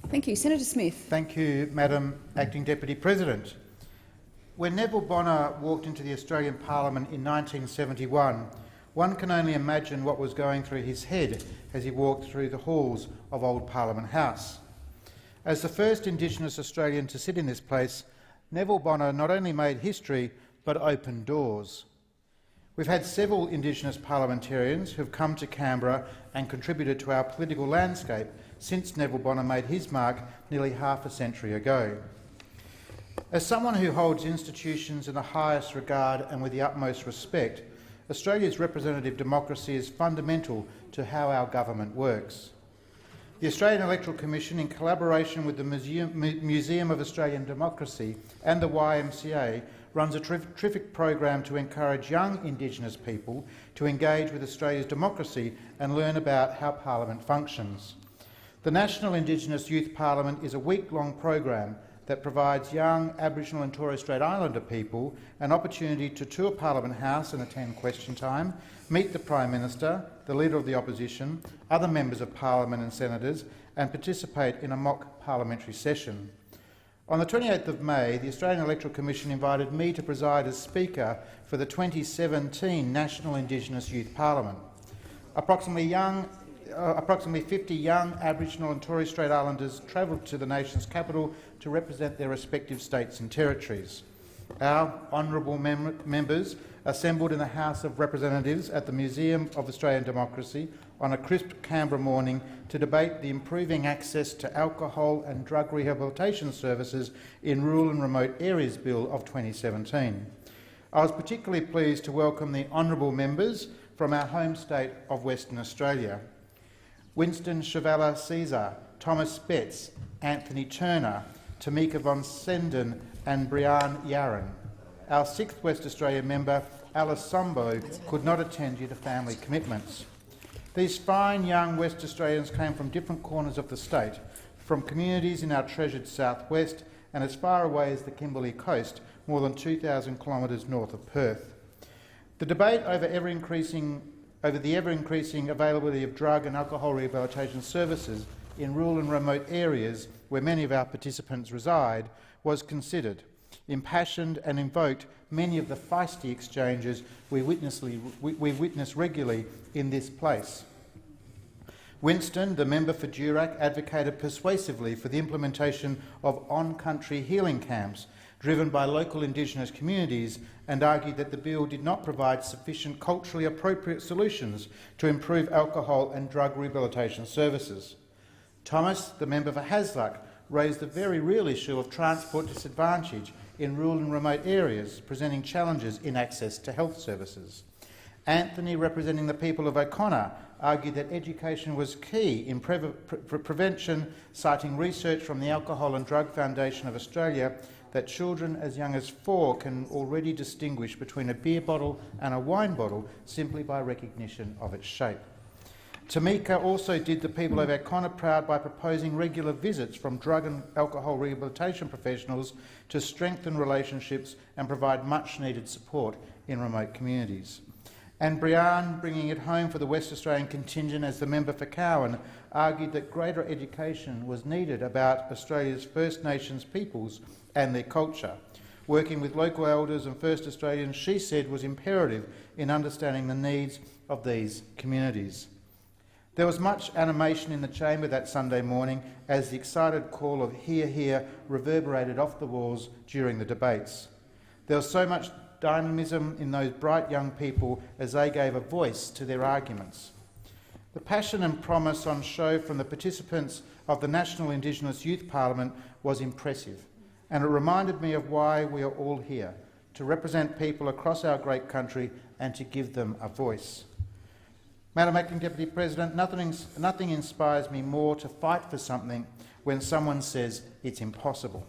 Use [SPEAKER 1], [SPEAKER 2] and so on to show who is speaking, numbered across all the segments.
[SPEAKER 1] Thank you. Senator Smith.
[SPEAKER 2] Thank you, Madam Acting Deputy President. When Neville Bonner walked into the Australian Parliament in 1971, one can only imagine what was going through his head as he walked through the halls of Old Parliament House. As the first Indigenous Australian to sit in this place, Neville Bonner not only made history but opened doors. We've had several Indigenous parliamentarians who have come to Canberra and contributed to our political landscape since Neville Bonner made his mark nearly half a century ago. As someone who holds institutions in the highest regard and with the utmost respect, Australia's representative democracy is fundamental to how our government works. The Australian Electoral Commission, in collaboration with the Museum of Australian Democracy and the YMCA, runs a terrific program to encourage young Indigenous people to engage with Australia's democracy and learn about how Parliament functions. The National Indigenous Youth Parliament is a week-long program that provides young Aboriginal and Torres Strait Islander people an opportunity to tour Parliament House and attend question time, meet the Prime Minister, the Leader of the Opposition, other members of Parliament and Senators, and participate in a mock parliamentary session. On the 28th of May, the Australian Electoral Commission invited me to preside as Speaker for the 2017 National Indigenous Youth Parliament. Approximately 50 young Aboriginal and Torres Strait Islanders travelled to the nation's capital to represent their respective states and territories. Our honourable members assembled in the House of Representatives at the Museum of Australian Democracy on a crisp Canberra morning to debate the Improving Access to Alcohol and Drug Rehabilitation Services in Rural and Remote Areas Bill of 2017. I was particularly pleased to welcome the honourable members from our home state of Western Australia: Winston Chevalla Caesar, Thomas Betts, Anthony Turner, Tamika von Senden and Brian Yaron. Our 6th West Australian member, Alice Sombo, could not attend due to family commitments. These fine young West Australians came from different corners of the state, from communities in our treasured southwest and as far away as the Kimberley coast, more than 2,000 kilometres north of Perth. The debate over the ever-increasing availability of drug and alcohol rehabilitation services in rural and remote areas where many of our participants reside was considered, impassioned and invoked many of the feisty exchanges we witness regularly in this place. Winston, the member for Durack, advocated persuasively for the implementation of on-country healing camps driven by local Indigenous communities and argued that the bill did not provide sufficient culturally appropriate solutions to improve alcohol and drug rehabilitation services. Thomas, the member for Hasluck, raised the very real issue of transport disadvantage in rural and remote areas, presenting challenges in access to health services. Anthony, representing the people of O'Connor, argued that education was key in prevention, citing research from the Alcohol and Drug Foundation of Australia that children as young as 4 can already distinguish between a beer bottle and a wine bottle simply by recognition of its shape. Tamika also did the people of O'Connor proud by proposing regular visits from drug and alcohol rehabilitation professionals to strengthen relationships and provide much-needed support in remote communities. And Brian, bringing it home for the West Australian contingent as the member for Cowan, argued that greater education was needed about Australia's First Nations peoples and their culture. Working with local elders and First Australians, she said, was imperative in understanding the needs of these communities. There was much animation in the chamber that Sunday morning as the excited call of "Hear, hear" reverberated off the walls during the debates. There was so much dynamism in those bright young people as they gave a voice to their arguments. The passion and promise on show from the participants of the National Indigenous Youth Parliament was impressive, and it reminded me of why we are all here, to represent people across our great country and to give them a voice. Madam Acting Deputy President, nothing inspires me more to fight for something when someone says it's impossible.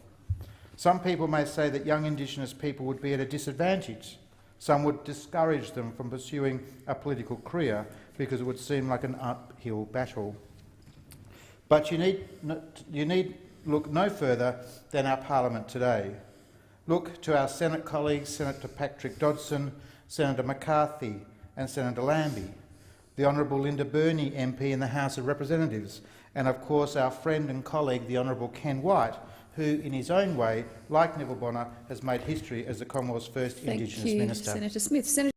[SPEAKER 2] Some people may say that young Indigenous people would be at a disadvantage. Some would discourage them from pursuing a political career because it would seem like an uphill battle. But you need look no further than our Parliament today. Look to our Senate colleagues, Senator Patrick Dodson, Senator McCarthy and Senator Lambie, the Honourable Linda Burney MP in the House of Representatives, and of course our friend and colleague, the Honourable Ken White, who in his own way, like Neville Bonner, has made history as the Commonwealth's first Indigenous Minister.
[SPEAKER 1] Senator Smith.